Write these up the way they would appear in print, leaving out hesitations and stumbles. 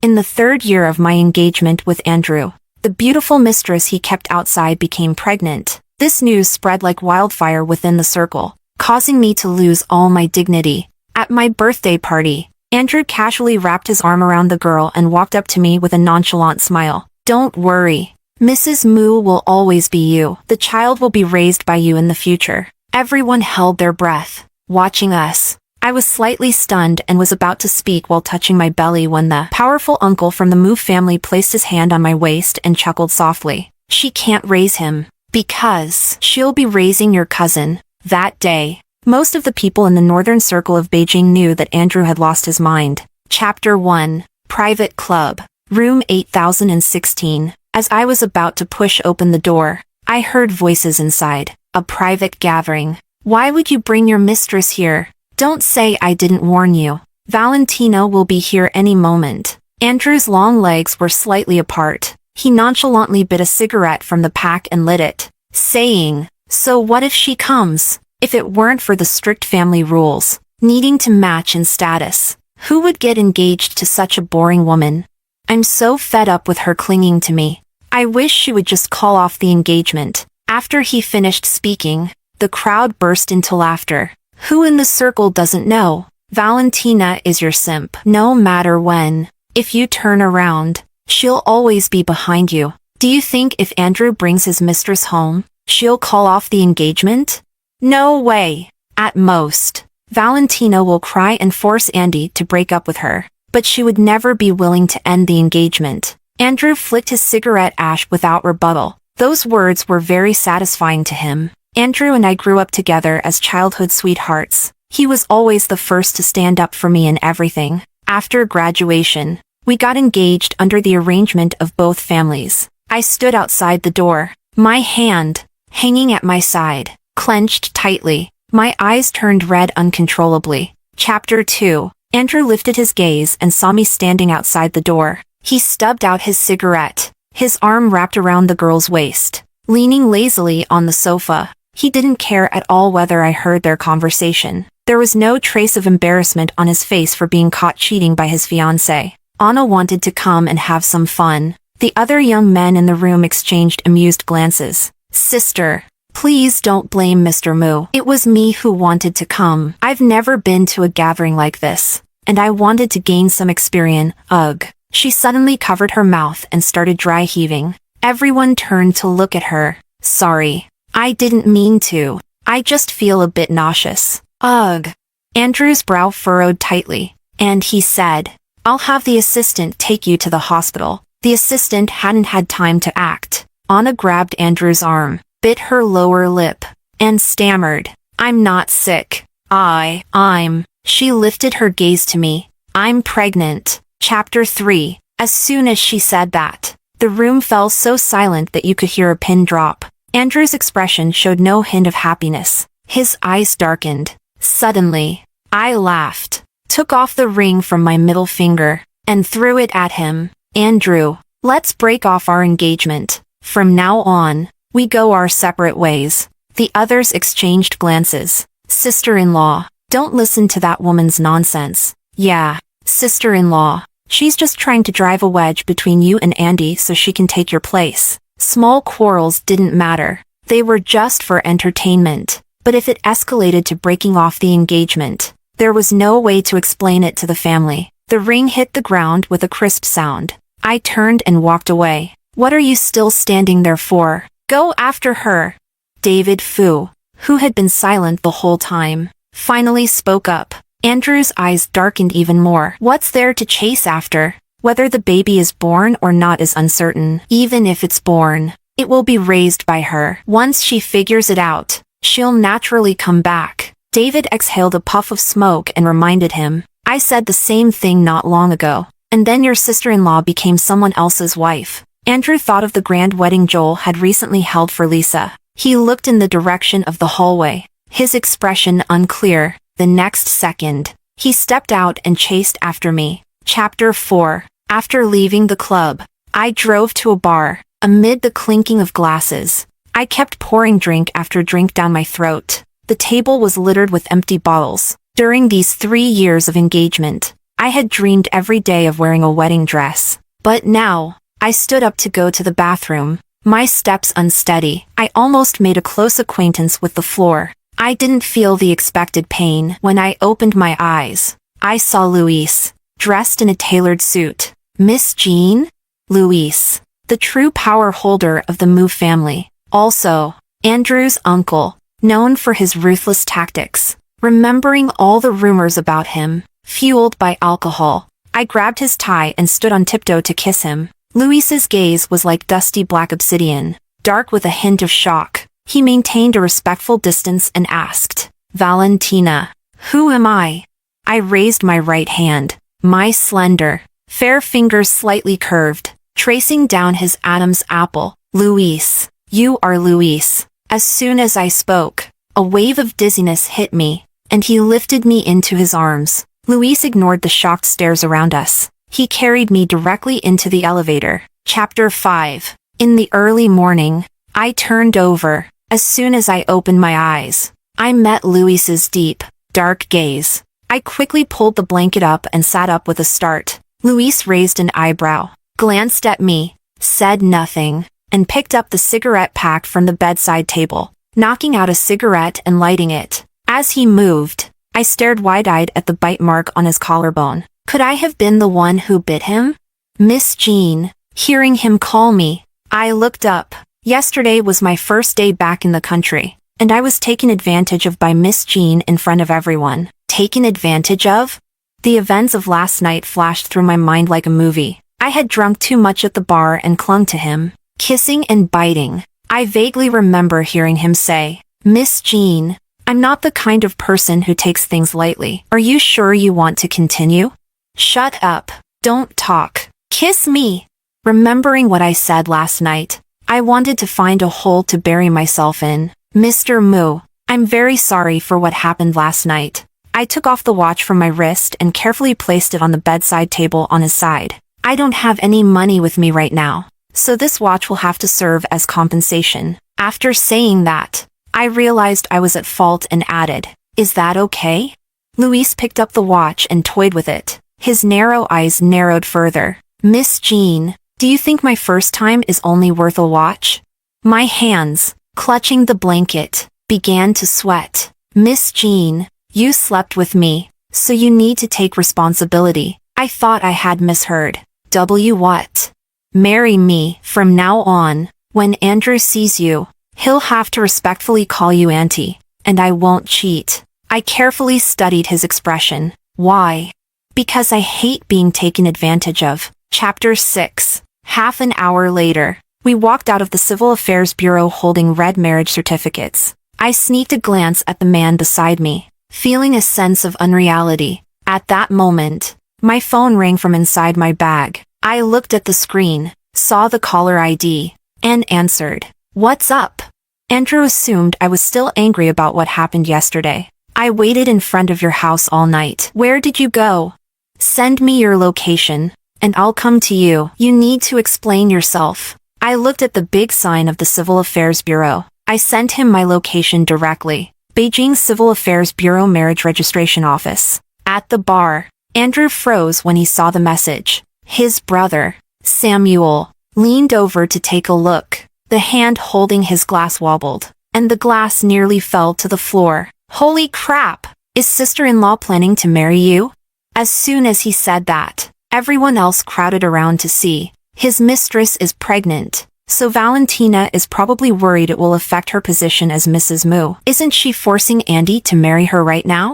In the 3rd year of my engagement with Andrew, the beautiful mistress he kept outside became pregnant. This news spread like wildfire within the circle, causing me to lose all my dignity. At my birthday party, Andrew casually wrapped his arm around the girl and walked up to me with a nonchalant smile. "Don't worry. Mrs. Moo will always be you. The child will be raised by you in the future." Everyone held their breath, watching us. I was slightly stunned and was about to speak while touching my belly when the powerful uncle from the Moo family placed his hand on my waist and chuckled softly. "She can't raise him, because she'll be raising your cousin." That day, most of the people in the northern circle of Beijing knew that Andrew had lost his mind. Chapter 1. Private Club. Room 8016. As I was about to push open the door, I heard voices inside. A private gathering. "Why would you bring your mistress here? Don't say I didn't warn you. Valentina will be here any moment." Andrew's long legs were slightly apart. He nonchalantly bit a cigarette from the pack and lit it, saying, "So what if she comes? If it weren't for the strict family rules, needing to match in status, who would get engaged to such a boring woman? I'm so fed up with her clinging to me. I wish she would just call off the engagement." After he finished speaking, the crowd burst into laughter. "Who in the circle doesn't know? Valentina is your simp. No matter when. If you turn around, she'll always be behind you. Do you think if Andrew brings his mistress home, she'll call off the engagement? No way. At most, Valentina will cry and force Andy to break up with her, but she would never be willing to end the engagement." Andrew flicked his cigarette ash without rebuttal. Those words were very satisfying to him. Andrew and I grew up together as childhood sweethearts. He was always the first to stand up for me in everything. After graduation, we got engaged under the arrangement of both families. I stood outside the door, my hand hanging at my side, clenched tightly. My eyes turned red uncontrollably. Chapter 2. Andrew lifted his gaze and saw me standing outside the door. He stubbed out his cigarette, his arm wrapped around the girl's waist, leaning lazily on the sofa. He didn't care at all whether I heard their conversation. There was no trace of embarrassment on his face for being caught cheating by his fiancée. Anna wanted to come and have some fun. The other young men in the room exchanged amused glances. "Sister, please don't blame Mr. Moo. It was me who wanted to come. I've never been to a gathering like this, and I wanted to gain some experience." Ugh. She suddenly covered her mouth and started dry heaving. Everyone turned to look at her. "Sorry. I didn't mean to. I just feel a bit nauseous." Ugh. Andrew's brow furrowed tightly, and he said, "I'll have the assistant take you to the hospital." The assistant hadn't had time to act. Anna grabbed Andrew's arm, bit her lower lip, and stammered, "I'm not sick. I'm." She lifted her gaze to me. "I'm pregnant." Chapter 3. As soon as she said that, the room fell so silent that you could hear a pin drop. Andrew's expression showed no hint of happiness. His eyes darkened. Suddenly, I laughed, took off the ring from my middle finger, and threw it at him. "Andrew, let's break off our engagement. From now on, we go our separate ways." The others exchanged glances. "Sister-in-law, don't listen to that woman's nonsense." "Yeah, sister-in-law. She's just trying to drive a wedge between you and Andy so she can take your place." Small quarrels didn't matter. They were just for entertainment. But if it escalated to breaking off the engagement, there was no way to explain it to the family. The ring hit the ground with a crisp sound. I turned and walked away. "What are you still standing there for? Go after her." David Fu, who had been silent the whole time, finally spoke up. Andrew's eyes darkened even more. "What's there to chase after? Whether the baby is born or not is uncertain. Even if it's born, it will be raised by her. Once she figures it out, she'll naturally come back." David exhaled a puff of smoke and reminded him, "I said the same thing not long ago. And then your sister-in-law became someone else's wife." Andrew thought of the grand wedding Joel had recently held for Lisa. He looked in the direction of the hallway, his expression unclear. The next second, he stepped out and chased after me. Chapter 4. After leaving the club, I drove to a bar. Amid the clinking of glasses, I kept pouring drink after drink down my throat. The table was littered with empty bottles. During these 3 years of engagement, I had dreamed every day of wearing a wedding dress. But now, I stood up to go to the bathroom, my steps unsteady. I almost made a close acquaintance with the floor. I didn't feel the expected pain. When I opened my eyes, I saw Luis, dressed in a tailored suit. Miss Jean? Luis, the true power holder of the Mu family. Also, Andrew's uncle, known for his ruthless tactics. Remembering all the rumors about him, fueled by alcohol, I grabbed his tie and stood on tiptoe to kiss him. Luis's gaze was like dusty black obsidian, dark with a hint of shock. He maintained a respectful distance and asked, "Valentina, who am I?" I raised my right hand, my slender, fair fingers slightly curved, tracing down his Adam's apple. "Luis, you are Luis." As soon as I spoke, a wave of dizziness hit me, and he lifted me into his arms. Luis ignored the shocked stares around us. He carried me directly into the elevator. Chapter 5. In the early morning, I turned over. As soon as I opened my eyes, I met Luis's deep, dark gaze. I quickly pulled the blanket up and sat up with a start. Luis raised an eyebrow, glanced at me, said nothing, and picked up the cigarette pack from the bedside table, knocking out a cigarette and lighting it. As he moved, I stared wide-eyed at the bite mark on his collarbone. Could I have been the one who bit him? Miss Jean. Hearing him call me, I looked up. Yesterday was my first day back in the country, and I was taken advantage of by Miss Jean in front of everyone. Taken advantage of? The events of last night flashed through my mind like a movie. I had drunk too much at the bar and clung to him, kissing and biting. I vaguely remember hearing him say, "Miss Jean, I'm not the kind of person who takes things lightly. Are you sure you want to continue?" "Shut up. Don't talk. Kiss me." Remembering what I said last night, I wanted to find a hole to bury myself in. "Mr. Mu, I'm very sorry for what happened last night." I took off the watch from my wrist and carefully placed it on the bedside table on his side. "I don't have any money with me right now, so this watch will have to serve as compensation." After saying that, I realized I was at fault and added, "Is that okay?" Luis picked up the watch and toyed with it. His narrow eyes narrowed further. "Miss Jean, do you think my first time is only worth a watch?" My hands, clutching the blanket, began to sweat. "Miss Jean, you slept with me, so you need to take responsibility." I thought I had misheard. What? "Marry me from now on. When Andrew sees you, he'll have to respectfully call you auntie, and I won't cheat." I carefully studied his expression. "Why?" "Because I hate being taken advantage of." Chapter 6. Half an hour later, we walked out of the Civil Affairs Bureau holding red marriage certificates. I sneaked a glance at the man beside me, feeling a sense of unreality. At that moment, my phone rang from inside my bag. I looked at the screen, saw the caller ID, and answered. "What's up?" Andrew assumed I was still angry about what happened yesterday. "I waited in front of your house all night." "Where did you go?" "Send me your location, and I'll come to you." "You need to explain yourself." I looked at the big sign of the Civil Affairs Bureau. I sent him my location directly. Beijing Civil Affairs Bureau Marriage Registration Office. At the bar, Andrew froze when he saw the message. His brother, Samuel, leaned over to take a look. The hand holding his glass wobbled, and the glass nearly fell to the floor. "Holy crap! Is sister-in-law planning to marry you?" As soon as he said that, everyone else crowded around to see. His mistress is pregnant, so Valentina is probably worried it will affect her position as Mrs. Mu. Isn't she forcing Andy to marry her right now?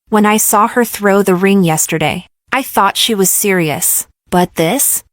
When I saw her throw the ring yesterday, I thought she was serious. But this?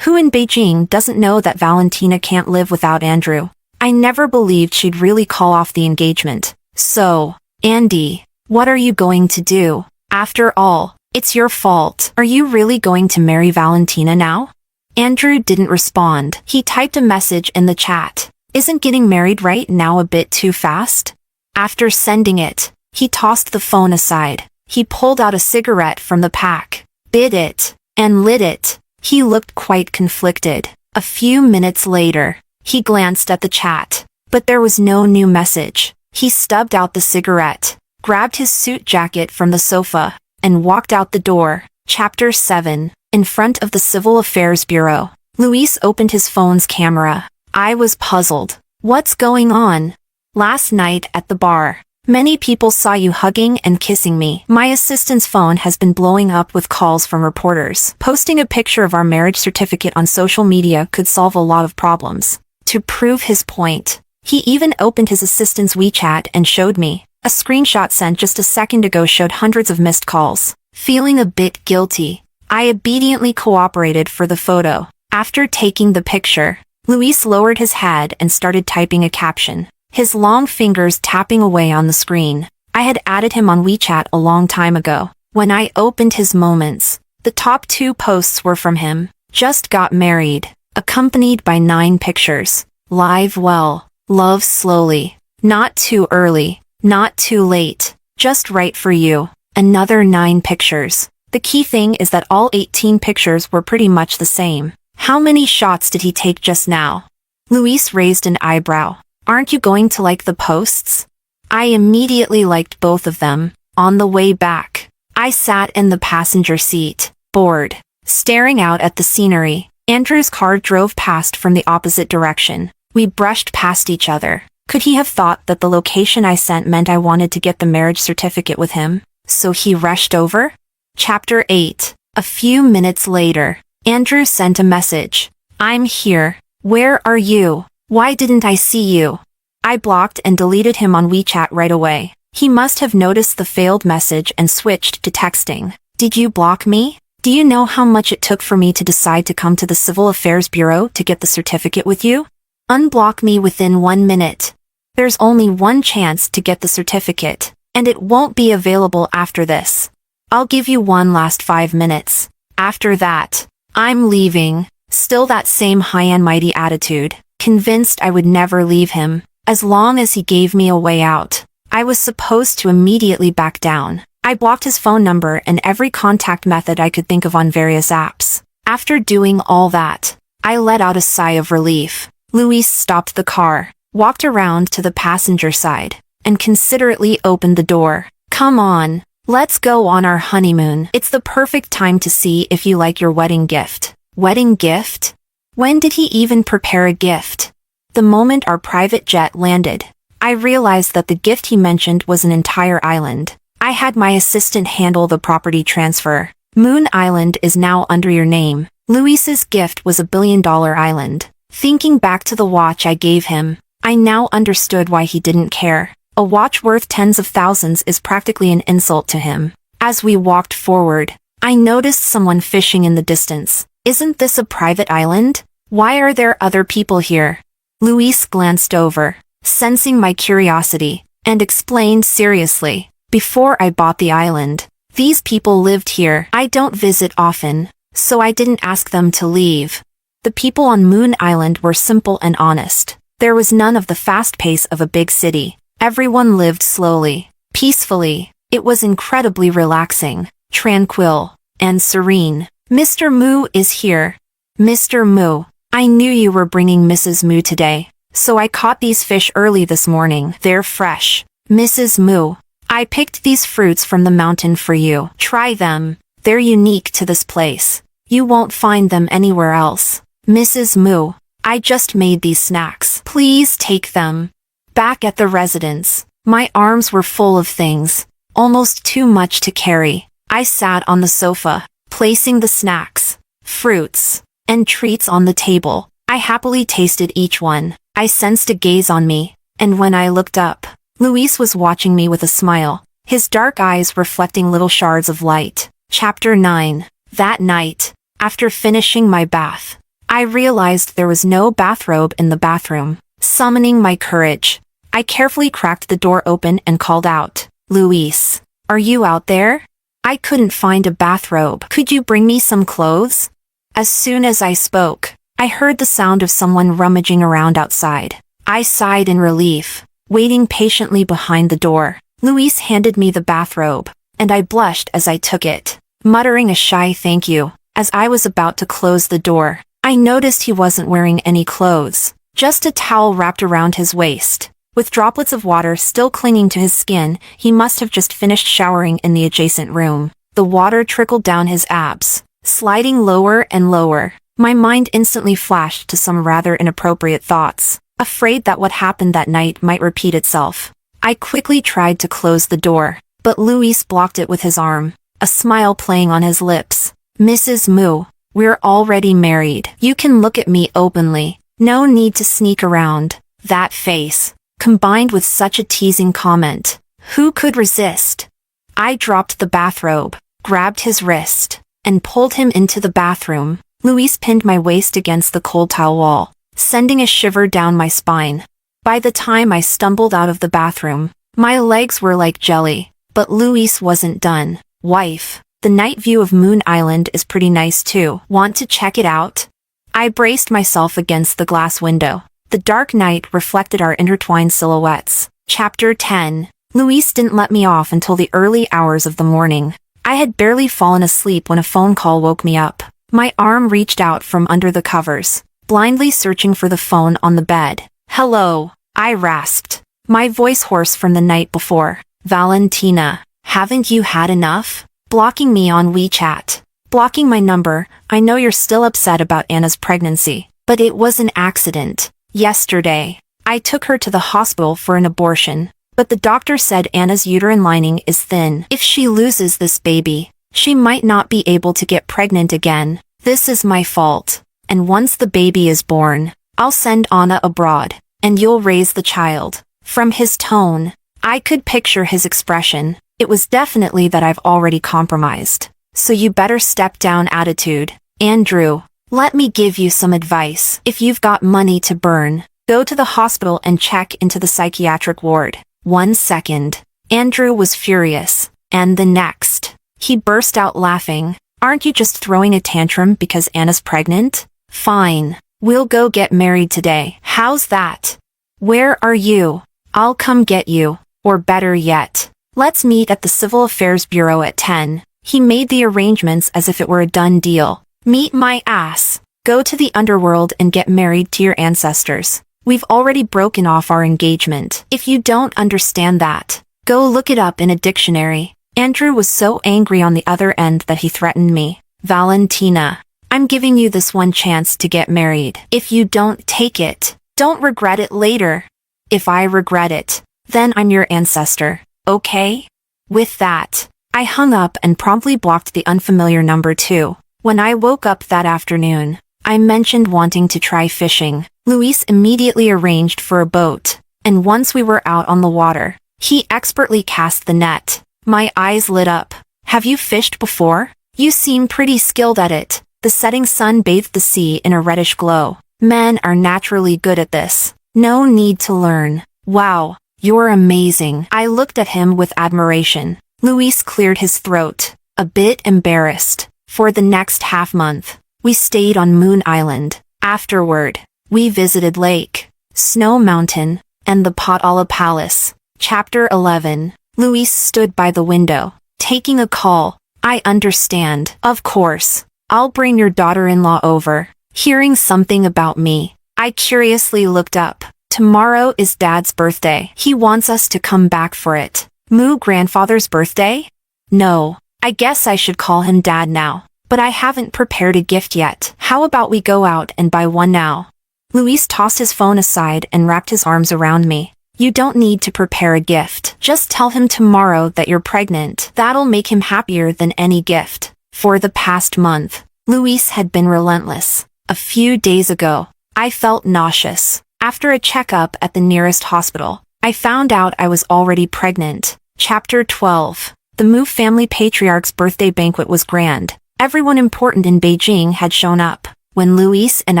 Who in Beijing doesn't know that Valentina can't live without Andrew? I never believed she'd really call off the engagement. So, Andy, what are you going to do? After all, it's your fault. Are you really going to marry Valentina now? Andrew didn't respond. He typed a message in the chat. Isn't getting married right now a bit too fast? After sending it, he tossed the phone aside. He pulled out a cigarette from the pack, bit it, and lit it. He looked quite conflicted. A few minutes later, he glanced at the chat, but there was no new message. He stubbed out the cigarette, grabbed his suit jacket from the sofa, and walked out the door. Chapter 7. In front of the Civil Affairs Bureau. Luis opened his phone's camera. I was puzzled. What's going on? Last night at the bar, many people saw you hugging and kissing me. My assistant's phone has been blowing up with calls from reporters. Posting a picture of our marriage certificate on social media could solve a lot of problems. To prove his point, he even opened his assistant's WeChat and showed me. A screenshot sent just a second ago showed hundreds of missed calls. Feeling a bit guilty, I obediently cooperated for the photo. After taking the picture, Luis lowered his head and started typing a caption, his long fingers tapping away on the screen. I had added him on WeChat a long time ago. When I opened his moments, the top 2 posts were from him. Just got married, accompanied by 9 pictures. Live well, love slowly, not too early, not too late, just right for you. Another 9 pictures. The key thing is that all 18 pictures were pretty much the same. How many shots did he take just now? Luis raised an eyebrow. Aren't you going to like the posts? I immediately liked both of them. On the way back, I sat in the passenger seat, bored, staring out at the scenery. Andrew's car drove past from the opposite direction. We brushed past each other. Could he have thought that the location I sent meant I wanted to get the marriage certificate with him? So he rushed over? Chapter 8. A few minutes later, Andrew sent a message. I'm here. Where are you? Why didn't I see you? I blocked and deleted him on WeChat right away. He must have noticed the failed message and switched to texting. Did you block me? Do you know how much it took for me to decide to come to the Civil Affairs Bureau to get the certificate with you? Unblock me within 1 minute. There's only one chance to get the certificate, and it won't be available after this. I'll give you one last 5 minutes. After that, I'm leaving. Still that same high and mighty attitude, convinced I would never leave him, as long as he gave me a way out. I was supposed to immediately back down. I blocked his phone number and every contact method I could think of on various apps. After doing all that, I let out a sigh of relief. Luis stopped the car, walked around to the passenger side, and considerately opened the door. Come on, let's go on our honeymoon. It's the perfect time to see if you like your wedding gift. Wedding gift? When did he even prepare a gift? The moment our private jet landed, I realized that the gift he mentioned was an entire island. I had my assistant handle the property transfer. Moon Island is now under your name. Luis's gift was $1 billion island. Thinking back to the watch I gave him, I now understood why he didn't care. A watch worth tens of thousands is practically an insult to him. As we walked forward, I noticed someone fishing in the distance. Isn't this a private island? Why are there other people here? Luis glanced over, sensing my curiosity, and explained seriously. Before I bought the island, these people lived here. I don't visit often, so I didn't ask them to leave. The people on Moon Island were simple and honest. There was none of the fast pace of a big city. Everyone lived slowly, peacefully. It was incredibly relaxing, tranquil, and serene. Mr. Moo is here. Mr. Moo, I knew you were bringing Mrs. Moo today, so I caught these fish early this morning. They're fresh. Mrs. Moo, I picked these fruits from the mountain for you. Try them. They're unique to this place. You won't find them anywhere else. Mrs. Moo, I just made these snacks. Please take them. Back at the residence, my arms were full of things, almost too much to carry. I sat on the sofa, placing the snacks, fruits, and treats on the table. I happily tasted each one. I sensed a gaze on me, and when I looked up, Luis was watching me with a smile, his dark eyes reflecting little shards of light. Chapter 9. That night, after finishing my bath, I realized there was no bathrobe in the bathroom. Summoning my courage, I carefully cracked the door open and called out, Luis, are you out there? I couldn't find a bathrobe. Could you bring me some clothes? As soon as I spoke, I heard the sound of someone rummaging around outside. I sighed in relief, waiting patiently behind the door. Luis handed me the bathrobe, and I blushed as I took it, muttering a shy thank you. As I was about to close the door, I noticed he wasn't wearing any clothes, just a towel wrapped around his waist. With droplets of water still clinging to his skin, he must have just finished showering in the adjacent room. The water trickled down his abs, sliding lower and lower. My mind instantly flashed to some rather inappropriate thoughts, afraid that what happened that night might repeat itself. I quickly tried to close the door, but Luis blocked it with his arm, a smile playing on his lips. "Mrs. Mu, we're already married. You can look at me openly. No need to sneak around." That face, combined with such a teasing comment, who could resist? I dropped the bathrobe, grabbed his wrist, and pulled him into the bathroom. Luis pinned my waist against the cold tile wall, sending a shiver down my spine. By the time I stumbled out of the bathroom, my legs were like jelly. But Luis wasn't done. "Wife, the night view of Moon Island is pretty nice too. Want to check it out?" I braced myself against the glass window. The dark night reflected our intertwined silhouettes. Chapter 10. Luis didn't let me off until the early hours of the morning. I had barely fallen asleep when a phone call woke me up. My arm reached out from under the covers, blindly searching for the phone on the bed. "Hello," I rasped, my voice hoarse from the night before. "Valentina, haven't you had enough? Blocking me on WeChat. Blocking my number. I know you're still upset about Anna's pregnancy, but it was an accident. Yesterday, I took her to the hospital for an abortion, but the doctor said Anna's uterine lining is thin. If she loses this baby, she might not be able to get pregnant again. This is my fault. And once the baby is born, I'll send Anna abroad, and you'll raise the child." From his tone, I could picture his expression. It was definitely that I've already compromised. "So you better step down attitude. Andrew, let me give you some advice. If you've got money to burn, go to the hospital and check into the psychiatric ward." 1 second. Andrew was furious. And the next, he burst out laughing. "Aren't you just throwing a tantrum because Anna's pregnant? Fine. We'll go get married today. How's that? Where are you? I'll come get you. Or better yet, let's meet at the Civil Affairs Bureau at 10. He made the arrangements as if it were a done deal. "Meet my ass. Go to the underworld and get married to your ancestors. We've already broken off our engagement. If you don't understand that, go look it up in a dictionary." Andrew was so angry on the other end that he threatened me. "Valentina, I'm giving you this one chance to get married. If you don't take it, don't regret it later. If I regret it, then I'm your ancestor, okay?" With that, I hung up and promptly blocked the unfamiliar number too. When I woke up that afternoon, I mentioned wanting to try fishing. Luis immediately arranged for a boat, and once we were out on the water, he expertly cast the net. My eyes lit up. "Have you fished before? You seem pretty skilled at it." The setting sun bathed the sea in a reddish glow. "Men are naturally good at this. No need to learn." "Wow, you're amazing." I looked at him with admiration. Luis cleared his throat, a bit embarrassed. For the next half-month, we stayed on Moon Island. Afterward, we visited Lake, Snow Mountain, and the Potala Palace. Chapter 11. Luis stood by the window, taking a call. "I understand. Of course. I'll bring your daughter-in-law over." Hearing something about me, I curiously looked up. "Tomorrow is Dad's birthday. He wants us to come back for it." Moo grandfather's birthday? No, I guess I should call him Dad now. But I haven't prepared a gift yet. How about we go out and buy one now? Luis tossed his phone aside and wrapped his arms around me. "You don't need to prepare a gift. Just tell him tomorrow that you're pregnant. That'll make him happier than any gift." For the past month, Luis had been relentless. A few days ago, I felt nauseous. After a checkup at the nearest hospital, I found out I was already pregnant. Chapter 12. The Mu family patriarch's birthday banquet was grand. Everyone important in Beijing had shown up. When Luis and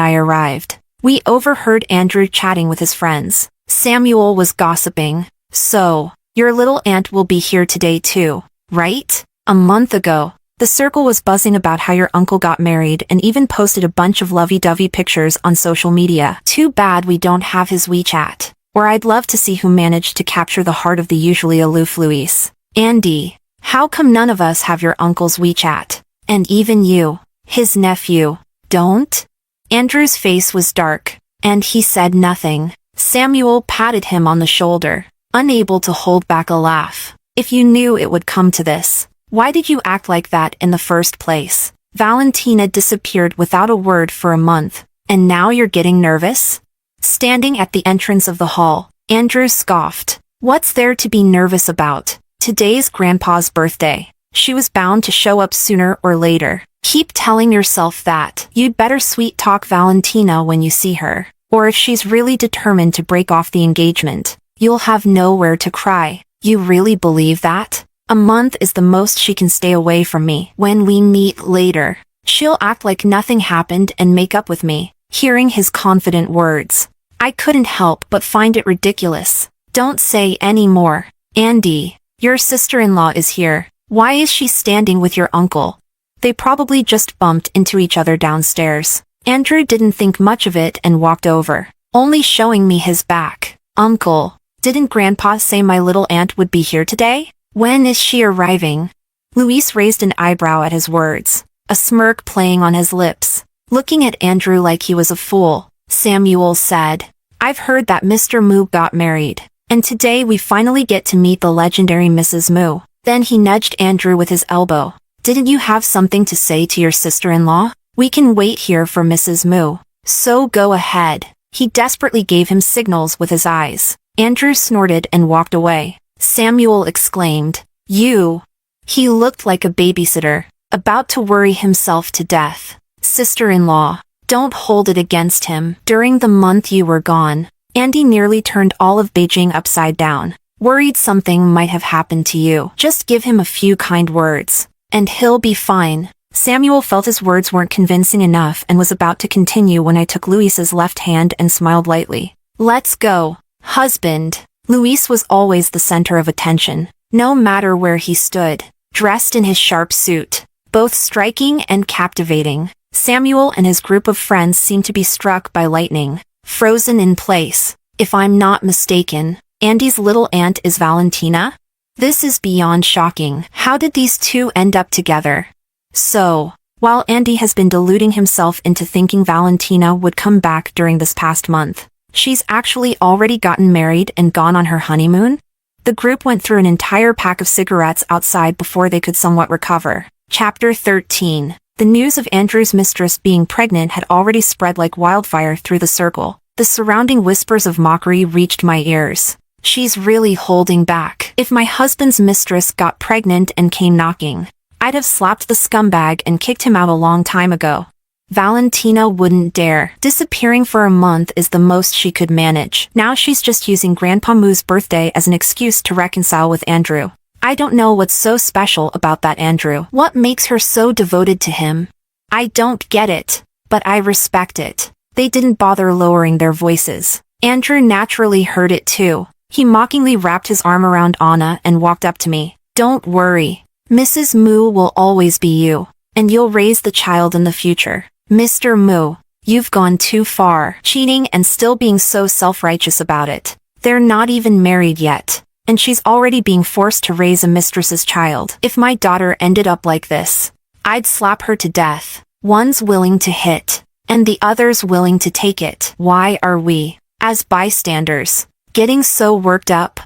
I arrived, we overheard Andrew chatting with his friends. Samuel was gossiping. "So, your little aunt will be here today too, right? A month ago, the circle was buzzing about how your uncle got married and even posted a bunch of lovey-dovey pictures on social media. Too bad we don't have his WeChat. Or I'd love to see who managed to capture the heart of the usually aloof Luis. Andy, how come none of us have your uncle's WeChat? And even you, his nephew, don't?" Andrew's face was dark, and he said nothing. Samuel patted him on the shoulder, unable to hold back a laugh. "If you knew it would come to this, Why did you act like that in the first place? Valentina disappeared without a word for a month, and now you're getting nervous? Standing at the entrance of the hall, Andrew scoffed. What's there to be nervous about? Today's Grandpa's birthday. She was bound to show up sooner or later. Keep telling yourself that. You'd better sweet-talk Valentina when you see her. Or if she's really determined to break off the engagement, you'll have nowhere to cry. You really believe that? A month is the most she can stay away from me. When we meet later, she'll act like nothing happened and make up with me. Hearing his confident words, I couldn't help but find it ridiculous. Don't say any more. Andy, your sister-in-law is here. Why is she standing with your uncle? They probably just bumped into each other downstairs. Andrew didn't think much of it and walked over, only showing me his back. Uncle, didn't Grandpa say my little aunt would be here today? When is she arriving? Luis raised an eyebrow at his words, a smirk playing on his lips. Looking at Andrew like he was a fool, Samuel said, I've heard that Mr. Moo got married, and today we finally get to meet the legendary Mrs. Moo. Then he nudged Andrew with his elbow. Didn't you have something to say to your sister-in-law? We can wait here for Mrs. Moo. So go ahead. He desperately gave him signals with his eyes. Andrew snorted and walked away. Samuel exclaimed, You! He looked like a babysitter, about to worry himself to death. Sister-in-law, don't hold it against him. During the month you were gone, Andy nearly turned all of Beijing upside down. Worried something might have happened to you. Just give him a few kind words, and he'll be fine. Samuel felt his words weren't convincing enough and was about to continue when I took Luis's left hand and smiled lightly. Let's go, husband. Luis was always the center of attention, no matter where he stood, dressed in his sharp suit, both striking and captivating. Samuel and his group of friends seemed to be struck by lightning, frozen in place. If I'm not mistaken, Andy's little aunt is Valentina? This is beyond shocking. How did these two end up together? So, while Andy has been deluding himself into thinking Valentina would come back during this past month, she's actually already gotten married and gone on her honeymoon? The group went through an entire pack of cigarettes outside before they could somewhat recover. Chapter 13. The news of Andrew's mistress being pregnant had already spread like wildfire through the circle. The surrounding whispers of mockery reached my ears. She's really holding back. If my husband's mistress got pregnant and came knocking, I'd have slapped the scumbag and kicked him out a long time ago. Valentina wouldn't dare. Disappearing for a month is the most she could manage. Now she's just using Grandpa Moo's birthday as an excuse to reconcile with Andrew. I don't know what's so special about that Andrew. What makes her so devoted to him? I don't get it, but I respect it. They didn't bother lowering their voices. Andrew naturally heard it too. He mockingly wrapped his arm around Anna and walked up to me. Don't worry. Mrs. Moo will always be you, and you'll raise the child in the future. Mr. Moo, you've gone too far. Cheating and still being so self-righteous about it. They're not even married yet, and she's already being forced to raise a mistress's child. If my daughter ended up like this, I'd slap her to death. One's willing to hit, and the other's willing to take it. Why are we, as bystanders, getting so worked up?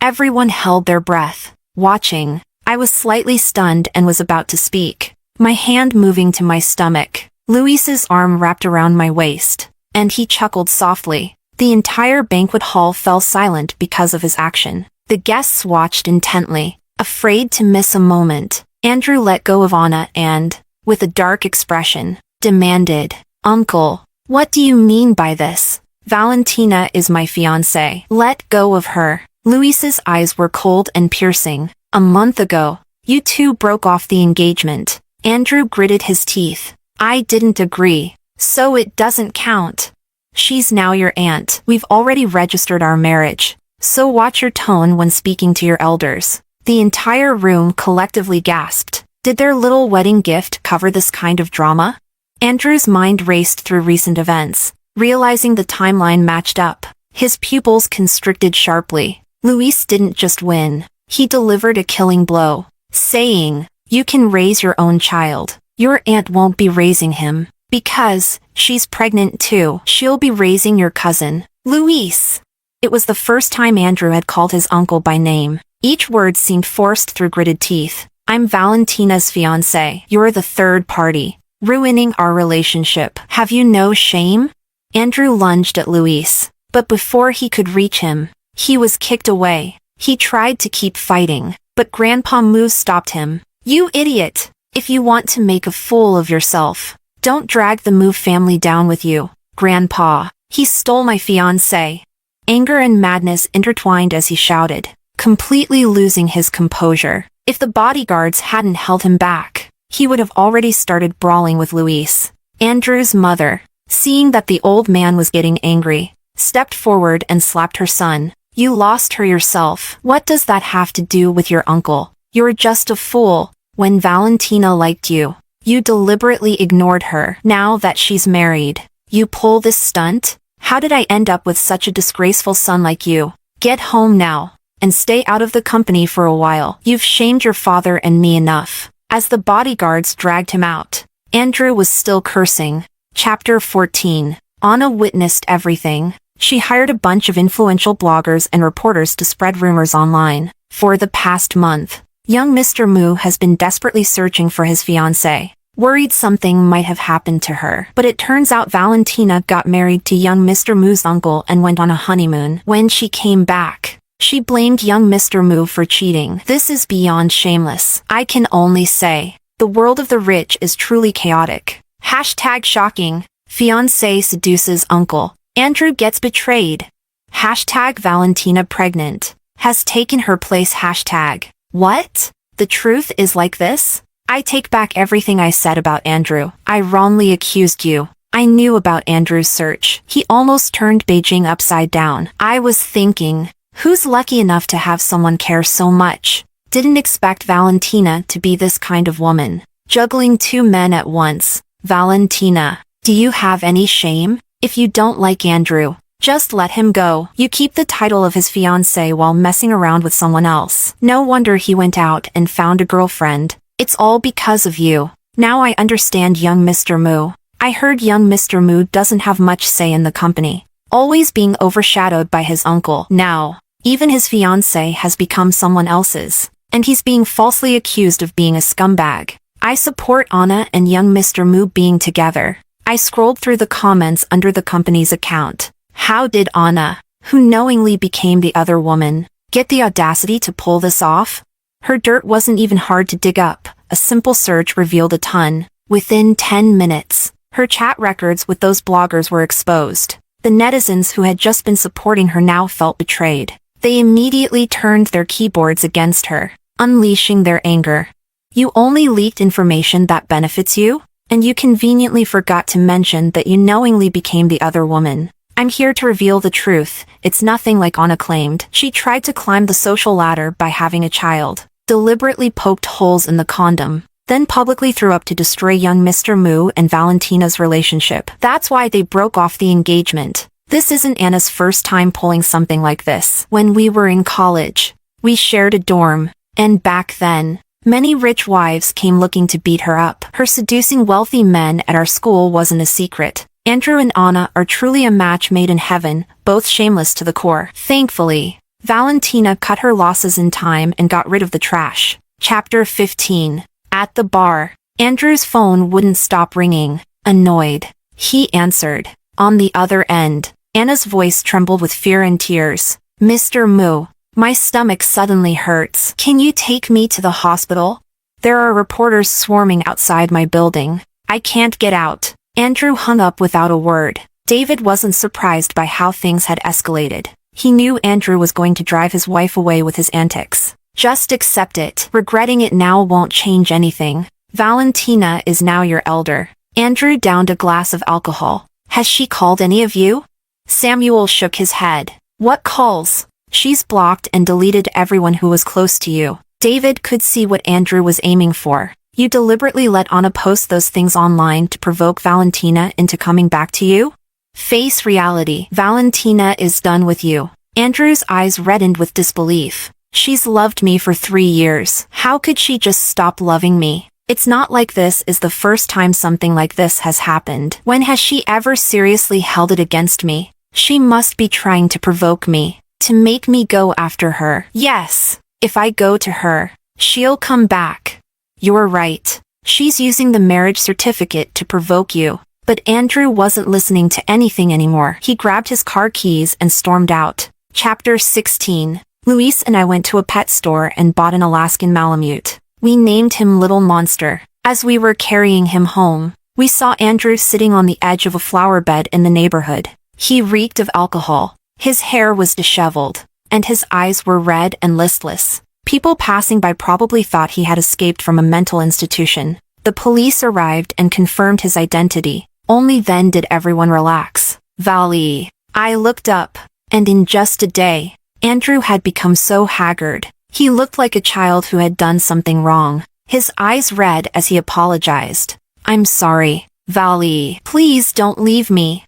Everyone held their breath, watching. I was slightly stunned and was about to speak, my hand moving to my stomach. Luis's arm wrapped around my waist, and he chuckled softly. The entire banquet hall fell silent because of his action. The guests watched intently, afraid to miss a moment. Andrew let go of Anna and, with a dark expression, demanded, Uncle, what do you mean by this? Valentina is my fiancée. Let go of her. Luis's eyes were cold and piercing. A month ago, you two broke off the engagement. Andrew gritted his teeth. I didn't agree, so it doesn't count. She's now your aunt. We've already registered our marriage, so watch your tone when speaking to your elders. The entire room collectively gasped. Did their little wedding gift cover this kind of drama? Andrew's mind raced through recent events, realizing the timeline matched up. His pupils constricted sharply. Luis didn't just win. He delivered a killing blow, saying, You can raise your own child. Your aunt won't be raising him, because she's pregnant too. She'll be raising your cousin, Luis. It was the first time Andrew had called his uncle by name. Each word seemed forced through gritted teeth. I'm Valentina's fiancé. You're the third party, ruining our relationship. Have you no shame? Andrew lunged at Luis, but before he could reach him, he was kicked away. He tried to keep fighting, but Grandpa Moose stopped him. You idiot! If you want to make a fool of yourself, don't drag the Moo family down with you. Grandpa, he stole my fiancé. Anger and madness intertwined as he shouted, completely losing his composure. If the bodyguards hadn't held him back, he would have already started brawling with Luis. Andrew's mother, seeing that the old man was getting angry, stepped forward and slapped her son. You lost her yourself. What does that have to do with your uncle? You're just a fool. When Valentina liked you, you deliberately ignored her. Now that she's married, you pull this stunt? How did I end up with such a disgraceful son like you? Get home now, and stay out of the company for a while. You've shamed your father and me enough. As the bodyguards dragged him out, Andrew was still cursing. Chapter 14. Anna witnessed everything. She hired a bunch of influential bloggers and reporters to spread rumors online. For the past month, young Mr. Moo has been desperately searching for his fiancée, worried something might have happened to her. But it turns out Valentina got married to young Mr. Moo's uncle and went on a honeymoon. When she came back, she blamed young Mr. Moo for cheating. This is beyond shameless. I can only say, the world of the rich is truly chaotic. Hashtag shocking. Fiancé seduces uncle. Andrew gets betrayed. Hashtag Valentina pregnant. Has taken her place. Hashtag. What? The truth is like this? I take back everything I said about Andrew. I wrongly accused you. I knew about Andrew's search. He almost turned Beijing upside down. I was thinking, who's lucky enough to have someone care so much? Didn't expect Valentina to be this kind of woman. Juggling two men at once. Valentina, do you have any shame? If you don't like Andrew, just let him go. You keep the title of his fiancé while messing around with someone else. No wonder he went out and found a girlfriend. It's all because of you. Now I understand young Mr. Moo. I heard young Mr. Moo doesn't have much say in the company, always being overshadowed by his uncle. Now, even his fiancé has become someone else's, and he's being falsely accused of being a scumbag. I support Anna and young Mr. Moo being together. I scrolled through the comments under the company's account. How did Anna, who knowingly became the other woman, get the audacity to pull this off? Her dirt wasn't even hard to dig up. A simple search revealed a ton. Within 10 minutes, her chat records with those bloggers were exposed. The netizens who had just been supporting her now felt betrayed. They immediately turned their keyboards against her, unleashing their anger. You only leaked information that benefits you? And you conveniently forgot to mention that you knowingly became the other woman. I'm here to reveal the truth. It's nothing like Anna claimed. She tried to climb the social ladder by having a child, deliberately poked holes in the condom, then publicly threw up to destroy young Mr. Moo and Valentina's relationship. That's why they broke off the engagement. This isn't Anna's first time pulling something like this. When we were in college, we shared a dorm, and back then, many rich wives came looking to beat her up. Her seducing wealthy men at our school wasn't a secret. Andrew and Anna are truly a match made in heaven, both shameless to the core. Thankfully, Valentina cut her losses in time and got rid of the trash. Chapter 15. At the bar, Andrew's phone wouldn't stop ringing. Annoyed, he answered. On the other end, Anna's voice trembled with fear and tears. Mr. Moo, my stomach suddenly hurts. Can you take me to the hospital? There are reporters swarming outside my building. I can't get out. Andrew hung up without a word. David wasn't surprised by how things had escalated. He knew Andrew was going to drive his wife away with his antics. Just accept it. Regretting it now won't change anything. Valentina is now your elder. Andrew downed a glass of alcohol. Has she called any of you? Samuel shook his head. What calls? She's blocked and deleted everyone who was close to you. David could see what Andrew was aiming for. You deliberately let Anna post those things online to provoke Valentina into coming back to you? Face reality. Valentina is done with you. Andrew's eyes reddened with disbelief. She's loved me for 3 years. How could she just stop loving me? It's not like this is the first time something like this has happened. When has she ever seriously held it against me? She must be trying to provoke me, to make me go after her. Yes, if I go to her, she'll come back. You're right. She's using the marriage certificate to provoke you. But Andrew wasn't listening to anything anymore. He grabbed his car keys and stormed out. Chapter 16. Luis and I went to a pet store and bought an Alaskan Malamute. We named him Little Monster. As we were carrying him home, we saw Andrew sitting on the edge of a flower bed in the neighborhood. He reeked of alcohol. His hair was disheveled, and his eyes were red and listless. People passing by probably thought he had escaped from a mental institution. The police arrived and confirmed his identity. Only then did everyone relax. Valley. I looked up, and in just a day, Andrew had become so haggard. He looked like a child who had done something wrong. His eyes red as he apologized. I'm sorry, Valley. Please don't leave me.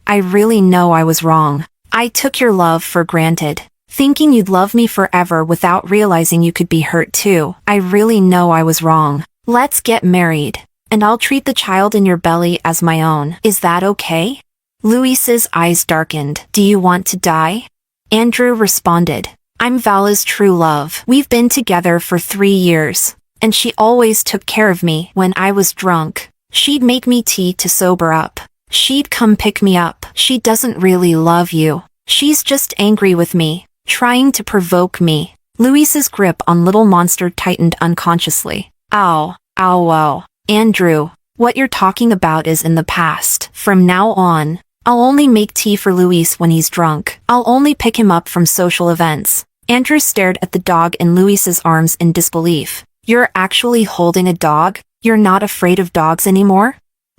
I really know I was wrong. I took your love for granted, thinking you'd love me forever without realizing you could be hurt too. I really know I was wrong. Let's get married, and I'll treat the child in your belly as my own. Is that okay? Luis's eyes darkened. Do you want to die? Andrew responded. I'm Vala's true love. We've been together for 3 years, and she always took care of me when I was drunk. She'd make me tea to sober up. She'd come pick me up. She doesn't really love you. She's just angry with me, trying to provoke me. Luis's grip on Little Monster tightened unconsciously. Ow, ow, ow. Andrew, what you're talking about is in the past. From now on, I'll only make tea for Luis when he's drunk. I'll only pick him up from social events. Andrew stared at the dog in Luis's arms in disbelief. You're actually holding a dog? You're not afraid of dogs anymore?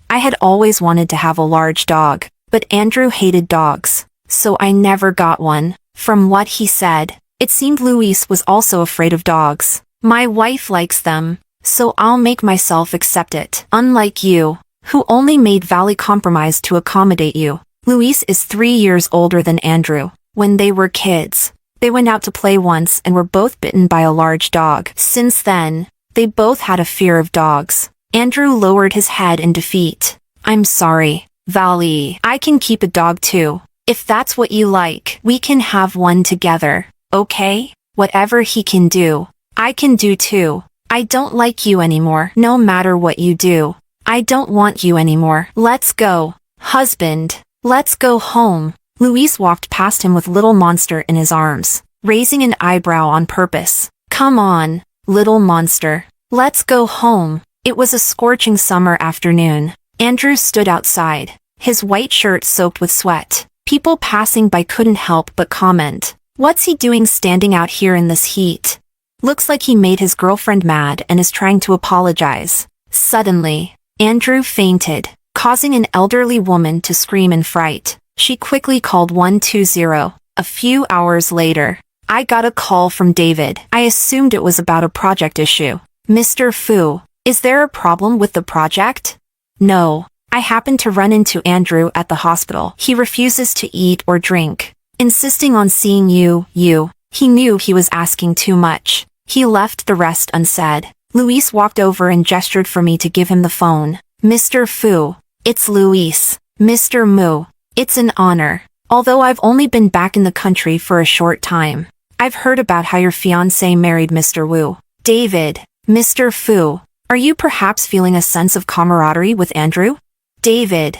I had always wanted to have a large dog, but Andrew hated dogs, so I never got one. From what he said, it seemed Luis was also afraid of dogs. My wife likes them, so I'll make myself accept it. Unlike you, who only made Valley compromise to accommodate you. Luis is 3 years older than Andrew. When they were kids, they went out to play once and were both bitten by a large dog. Since then, they both had a fear of dogs. Andrew lowered his head in defeat. I'm sorry, Valley. I can keep a dog too. If that's what you like, we can have one together, okay? Whatever he can do, I can do too. I don't like you anymore. No matter what you do, I don't want you anymore. Let's go, husband. Let's go home. Luis walked past him with Little Monster in his arms, raising an eyebrow on purpose. Come on, Little Monster. Let's go home. It was a scorching summer afternoon. Andrew stood outside, his white shirt soaked with sweat. People passing by couldn't help but comment. What's he doing standing out here in this heat? Looks like he made his girlfriend mad and is trying to apologize. Suddenly, Andrew fainted, causing an elderly woman to scream in fright. She quickly called 120. A few hours later, I got a call from David. I assumed it was about a project issue. Mr. Fu, is there a problem with the project? No. I happened to run into Andrew at the hospital. He refuses to eat or drink, insisting on seeing you. He knew he was asking too much. He left the rest unsaid. Luis walked over and gestured for me to give him the phone. Mr. Fu, it's Luis. Mr. Mu, it's an honor. Although I've only been back in the country for a short time, I've heard about how your fiancé married Mr. Wu. David, Mr. Fu, are you perhaps feeling a sense of camaraderie with Andrew? David.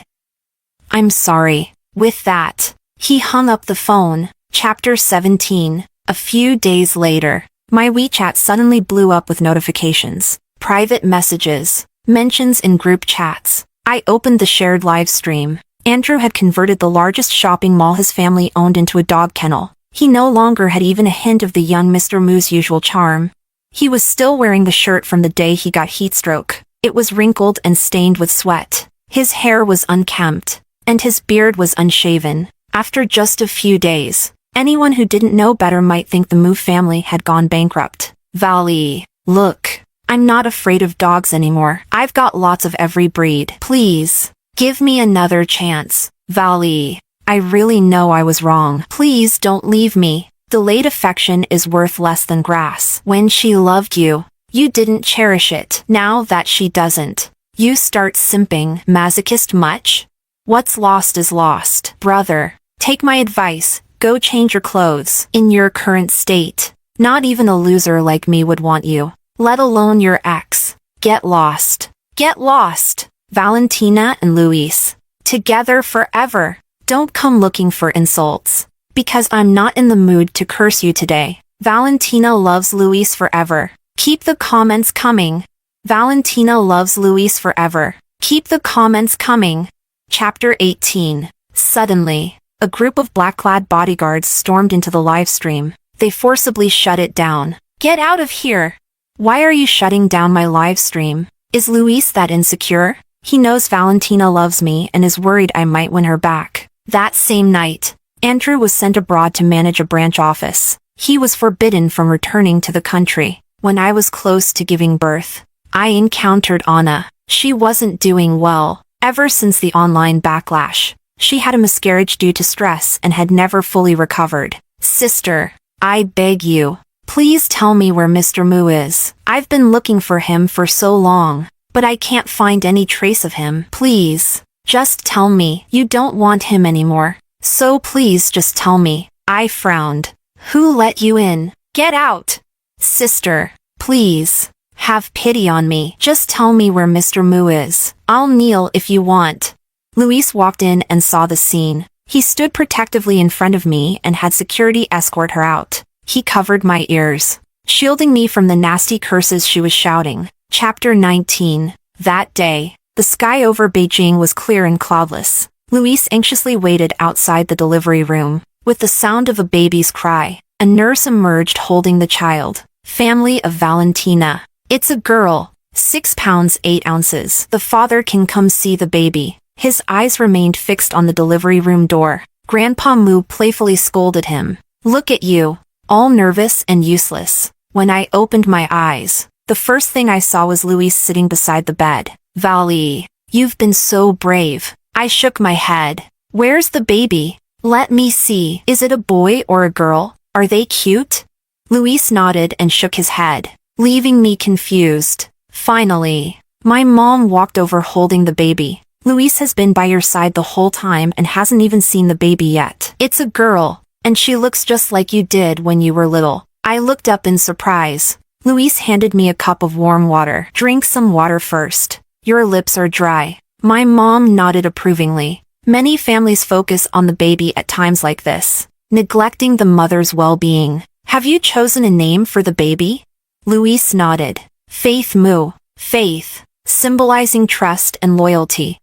I'm sorry. With that, he hung up the phone. Chapter 17. A few days later, my WeChat suddenly blew up with notifications, private messages, mentions in group chats. I opened the shared live stream. Andrew had converted the largest shopping mall his family owned into a dog kennel. He no longer had even a hint of the young Mr. Mu's usual charm. He was still wearing the shirt from the day he got heatstroke. It was wrinkled and stained with sweat. His hair was unkempt, and his beard was unshaven. After just a few days, anyone who didn't know better might think the Mu family had gone bankrupt. Valley, look, I'm not afraid of dogs anymore. I've got lots of every breed. Please, give me another chance. Valley, I really know I was wrong. Please don't leave me. Delayed affection is worth less than grass. When she loved you, you didn't cherish it. Now that she doesn't, you start simping. Masochist much? What's lost is lost. Brother, take my advice. Go change your clothes. In your current state, not even a loser like me would want you. let alone your ex. Get lost. Get lost. Valentina and Luis. Together forever. Don't come looking for insults. Because I'm not in the mood to curse you today. Valentina loves Luis forever. Keep the comments coming. Valentina loves Luis forever. Keep the comments coming. Chapter 18. Suddenly, a group of black-clad bodyguards stormed into the live stream. They forcibly shut it down. Get out of here! Why are you shutting down my live stream? Is Luis that insecure? He knows Valentina loves me and is worried I might win her back. That same night, Andrew was sent abroad to manage a branch office. He was forbidden from returning to the country. When I was close to giving birth, I encountered Anna. She wasn't doing well. Ever since the online backlash, she had a miscarriage due to stress and had never fully recovered. Sister, I beg you, please tell me where Mr. Moo is. I've been looking for him for so long, but I can't find any trace of him. Please, just tell me you don't want him anymore. So please just tell me. I frowned. Who let you in? Get out! Sister, please, have pity on me. Just tell me where Mr. Moo is. I'll kneel if you want. Luis walked in and saw the scene. He stood protectively in front of me and had security escort her out. He covered my ears, shielding me from the nasty curses she was shouting. Chapter 19. That day, the sky over Beijing was clear and cloudless. Luis anxiously waited outside the delivery room. With the sound of a baby's cry, a nurse emerged holding the child. Family of Valentina. It's a girl. 6 pounds 8 ounces. The father can come see the baby. His eyes remained fixed on the delivery room door. Grandpa Moo playfully scolded him. Look at you, all nervous and useless. When I opened my eyes, the first thing I saw was Luis sitting beside the bed. Vali, you've been so brave. I shook my head. Where's the baby? Let me see. Is it a boy or a girl? Are they cute? Luis nodded and shook his head, leaving me confused. Finally, my mom walked over holding the baby. Luis has been by your side the whole time and hasn't even seen the baby yet. It's a girl, and she looks just like you did when you were little. I looked up in surprise. Luis handed me a cup of warm water. Drink some water first. Your lips are dry. My mom nodded approvingly. Many families focus on the baby at times like this, neglecting the mother's well-being. Have you chosen a name for the baby? Luis nodded. Faith Moo. Faith, symbolizing trust and loyalty.